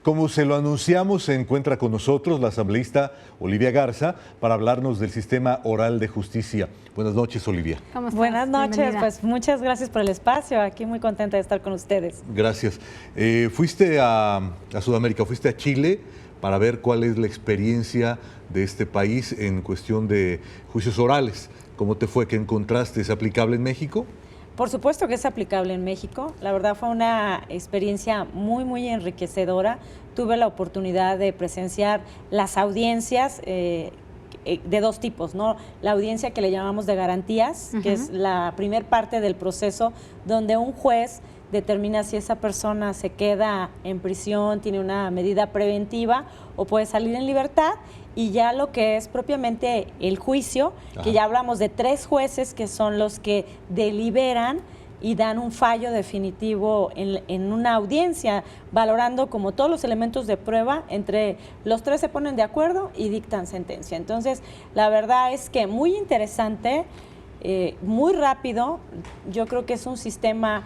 Como se lo anunciamos, se encuentra con nosotros la asambleísta Olivia Garza para hablarnos del sistema oral de justicia. Buenas noches, Olivia. ¿Cómo estás? Buenas noches, Bienvenida. pues muchas gracias por el espacio, aquí muy contenta de estar con ustedes. Gracias. Fuiste a Sudamérica, fuiste a Chile para ver cuál es la experiencia de este país en cuestión de juicios orales. ¿Cómo te fue? ¿Qué encontraste? ¿Es aplicable en México? Por supuesto que es aplicable en México. La verdad fue una experiencia muy enriquecedora. Tuve la oportunidad de presenciar las audiencias de dos tipos, ¿no? La audiencia que le llamamos de garantías, que es la primer parte del proceso donde un juez determina si esa persona se queda en prisión, tiene una medida preventiva o puede salir en libertad, y ya lo que es propiamente el juicio, que ya hablamos de 3 jueces que son los que deliberan y dan un fallo definitivo en una audiencia, valorando como todos los elementos de prueba, entre los 3 se ponen de acuerdo y dictan sentencia. Entonces, la verdad es que muy interesante, muy rápido. Yo creo que es un sistema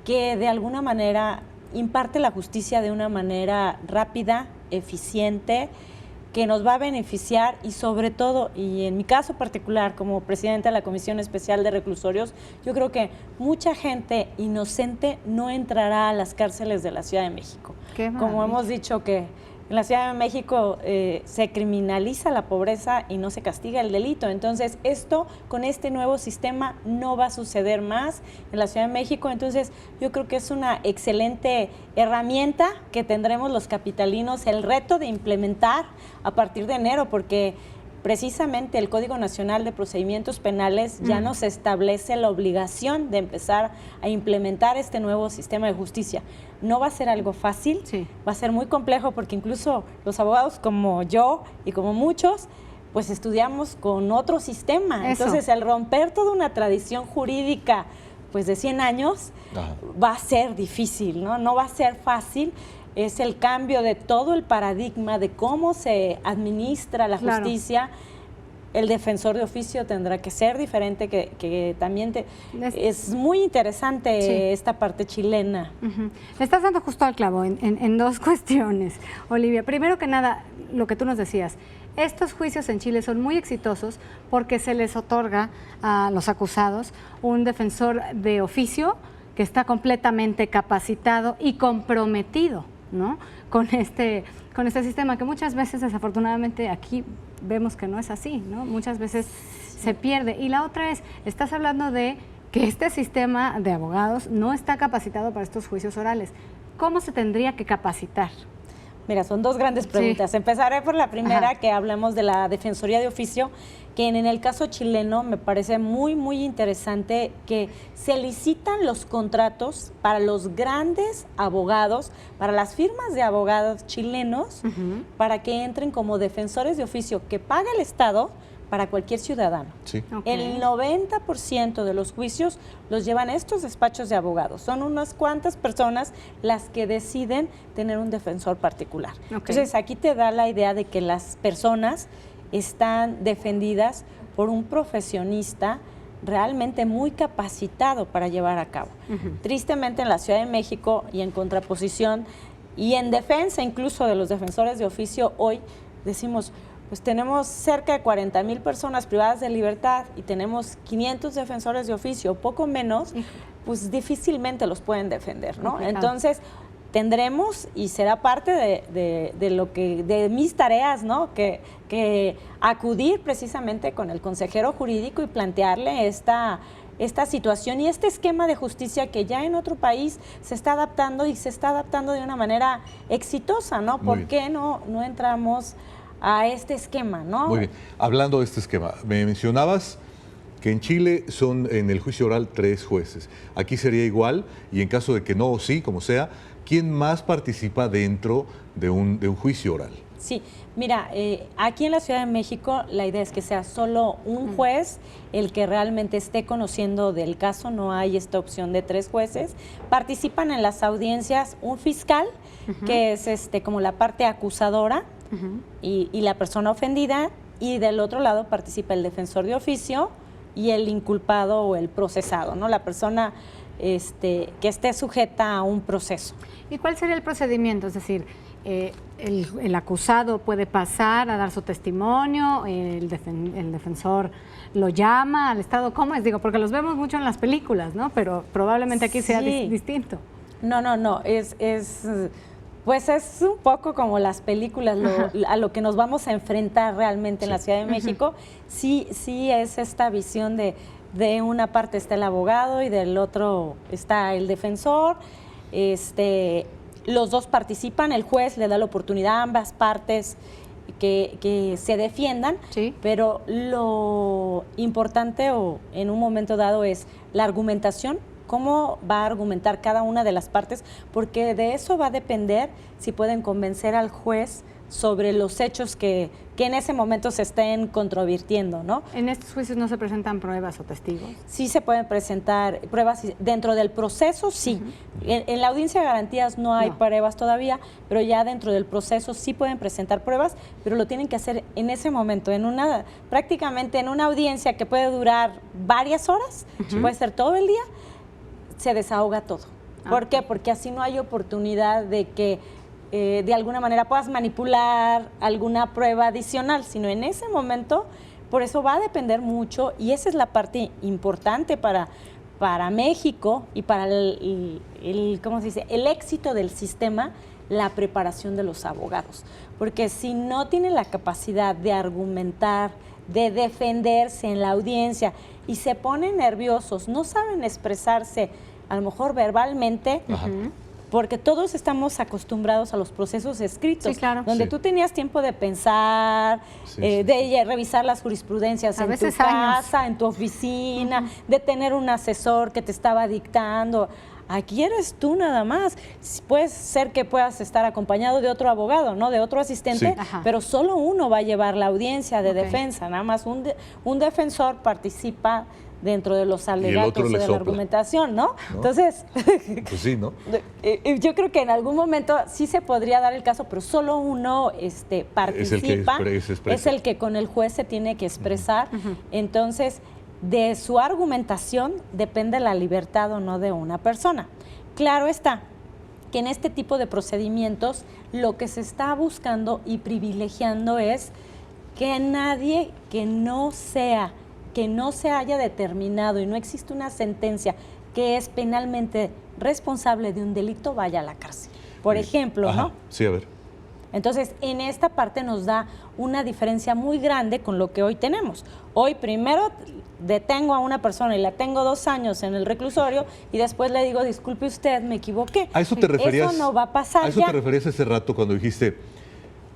que de alguna manera imparte la justicia de una manera rápida, eficiente, que nos va a beneficiar, y sobre todo, y en mi caso particular como presidenta de la Comisión Especial de Reclusorios, yo creo que mucha gente inocente no entrará a las cárceles de la Ciudad de México. Como hemos dicho que en la Ciudad de México se criminaliza la pobreza y no se castiga el delito. Entonces, esto con este nuevo sistema no va a suceder más en la Ciudad de México. Entonces, yo creo que es una excelente herramienta que tendremos los capitalinos el reto de implementar a partir de enero, porque precisamente el Código Nacional de Procedimientos Penales ya nos establece la obligación de empezar a implementar este nuevo sistema de justicia. No va a ser algo fácil, va a ser muy complejo, porque incluso los abogados como yo y como muchos, pues estudiamos con otro sistema. Entonces, el romper toda una tradición jurídica pues de 100 años va a ser difícil, ¿no? No va a ser fácil. Es el cambio de todo el paradigma de cómo se administra la justicia. El defensor de oficio tendrá que ser diferente, que también es muy interesante esta parte chilena. Le estás dando justo al clavo en 2 cuestiones, Olivia. Primero que nada, lo que tú nos decías, estos juicios en Chile son muy exitosos porque se les otorga a los acusados un defensor de oficio que está completamente capacitado y comprometido, ¿no? con este sistema, que muchas veces desafortunadamente aquí vemos que no es así, ¿no? Muchas veces se pierde. Y la otra es, estás hablando de que este sistema de abogados no está capacitado para estos juicios orales. ¿Cómo se tendría que capacitar? Mira, son 2 grandes preguntas. Empezaré por la primera, que hablamos de la Defensoría de Oficio, que en el caso chileno me parece muy interesante que se licitan los contratos para los grandes abogados, para las firmas de abogados chilenos, para que entren como defensores de oficio que paga el Estado para cualquier ciudadano. El 90% de los juicios los llevan estos despachos de abogados. Son unas cuantas personas las que deciden tener un defensor particular. Entonces, aquí te da la idea de que las personas están defendidas por un profesionista realmente muy capacitado para llevar a cabo. Tristemente, en la Ciudad de México, y en contraposición y en defensa incluso de los defensores de oficio, hoy decimos, pues tenemos cerca de 40,000 personas privadas de libertad y tenemos 500 defensores de oficio, poco menos, pues difícilmente los pueden defender, ¿no? Entonces, tendremos, y será parte de mis tareas, ¿no? Que acudir precisamente con el consejero jurídico y plantearle esta situación y este esquema de justicia que ya en otro país se está adaptando, y se está adaptando de una manera exitosa, ¿no? ¿Por qué no entramos a este esquema, ¿no? Muy bien. Hablando de este esquema, me mencionabas que en Chile son en el juicio oral 3 jueces. Aquí sería igual, y en caso de que no o sí, como sea, ¿quién más participa dentro de un juicio oral? Sí, mira, aquí en la Ciudad de México la idea es que sea solo un juez el que realmente esté conociendo del caso. No hay esta opción de 3 jueces. Participan en las audiencias un fiscal, que es como la parte acusadora, y la persona ofendida, y del otro lado participa el defensor de oficio y el inculpado o el procesado, ¿no? La persona que esté sujeta a un proceso. ¿Y cuál sería el procedimiento? Es decir, el acusado puede pasar a dar su testimonio, el defensor lo llama al Estado. ¿Cómo es? Digo, porque los vemos mucho en las películas, ¿no? Pero probablemente aquí sea distinto. No, pues es un poco como las películas, a lo que nos vamos a enfrentar realmente en la Ciudad de México. Sí es esta visión de una parte está el abogado y del otro está el defensor. Los dos participan, el juez le da la oportunidad a ambas partes que se defiendan, pero lo importante en un momento dado es la argumentación, cómo va a argumentar cada una de las partes, porque de eso va a depender si pueden convencer al juez sobre los hechos que en ese momento se estén controvirtiendo, ¿no? ¿En estos juicios no se presentan pruebas o testigos? Sí se pueden presentar pruebas dentro del proceso, sí. En la audiencia de garantías no hay pruebas todavía, pero ya dentro del proceso sí pueden presentar pruebas, pero lo tienen que hacer en ese momento, prácticamente en una audiencia que puede durar varias horas, puede ser todo el día, se desahoga todo. ¿Por qué? Porque así no hay oportunidad de que de alguna manera puedas manipular alguna prueba adicional, sino en ese momento, por eso va a depender mucho, y esa es la parte importante para México y para ¿cómo se dice?, el éxito del sistema, la preparación de los abogados. Porque si no tienen la capacidad de argumentar, de defenderse en la audiencia y se ponen nerviosos, no saben expresarse, a lo mejor verbalmente, porque todos estamos acostumbrados a los procesos escritos, donde tú tenías tiempo de pensar, de revisar las jurisprudencias en tu casa, en tu oficina, de tener un asesor que te estaba dictando. Aquí eres tú nada más. Puede ser que puedas estar acompañado de otro abogado, ¿no? De otro asistente, pero solo uno va a llevar la audiencia de defensa. Nada más un defensor participa dentro de los alegatos de la argumentación, ¿no? Entonces, pues sí, ¿no? Yo creo que en algún momento sí se podría dar el caso, pero solo uno participa, es el que con el juez se tiene que expresar. Entonces, de su argumentación depende la libertad o no de una persona. Claro está que en este tipo de procedimientos lo que se está buscando y privilegiando es que nadie que no se haya determinado y no existe una sentencia que es penalmente responsable de un delito vaya a la cárcel. Por ejemplo, ¿no? Sí, a ver. Entonces, en esta parte nos da una diferencia muy grande con lo que hoy tenemos. Hoy primero detengo a una persona y la tengo 2 años en el reclusorio y después le digo, disculpe usted, me equivoqué. ¿A eso te referías? Eso no va a pasar. ¿A eso te referías hace rato cuando dijiste,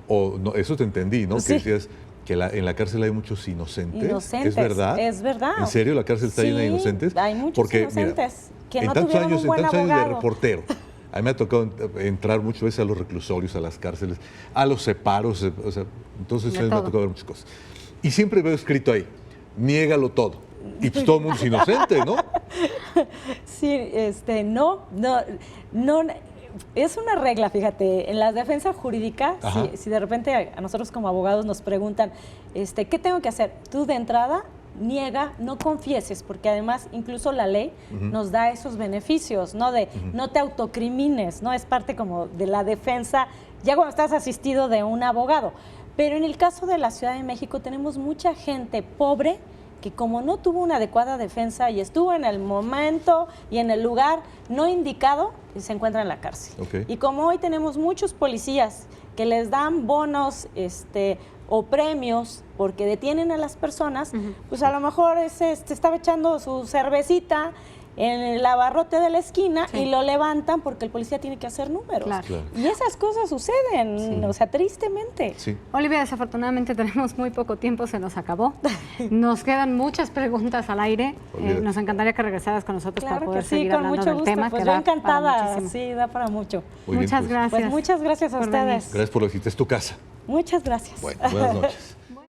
no, eso te entendí, ¿no? Que decías que en la cárcel hay muchos inocentes. Inocentes. ¿Es verdad? Es verdad. ¿En serio la cárcel está llena de inocentes? Hay muchos inocentes que no tuvieron un buen abogado. En tantos años de reportero, a mí me ha tocado entrar muchas veces a los reclusorios, a las cárceles, a los separos, o sea, entonces me ha tocado ver muchas cosas. Y siempre veo escrito ahí, niégalo todo. Y pues todo el mundo es inocente, ¿no? Sí, no, es una regla, fíjate, en la defensa jurídica, si de repente a nosotros como abogados nos preguntan, ¿qué tengo que hacer? Tú de entrada niega, no confieses, porque además incluso la ley nos da esos beneficios, ¿no? De no te autocrimines, ¿no? Es parte como de la defensa, ya cuando estás asistido de un abogado. Pero en el caso de la Ciudad de México tenemos mucha gente pobre que como no tuvo una adecuada defensa y estuvo en el momento y en el lugar no indicado, se encuentra en la cárcel. Y como hoy tenemos muchos policías que les dan bonos o premios porque detienen a las personas, pues a lo mejor estaba echando su cervecita en el abarrote de la esquina y lo levantan porque el policía tiene que hacer números. Y esas cosas suceden, o sea, tristemente. Olivia, desafortunadamente tenemos muy poco tiempo, se nos acabó. Nos quedan muchas preguntas al aire. Nos encantaría que regresaras con nosotros para poder seguir hablando del tema. Pues yo encantada, sí, da para mucho. Muchas gracias. Pues muchas gracias a ustedes. Gracias por lo que hiciste, es tu casa. Muchas gracias. Bueno, buenas noches.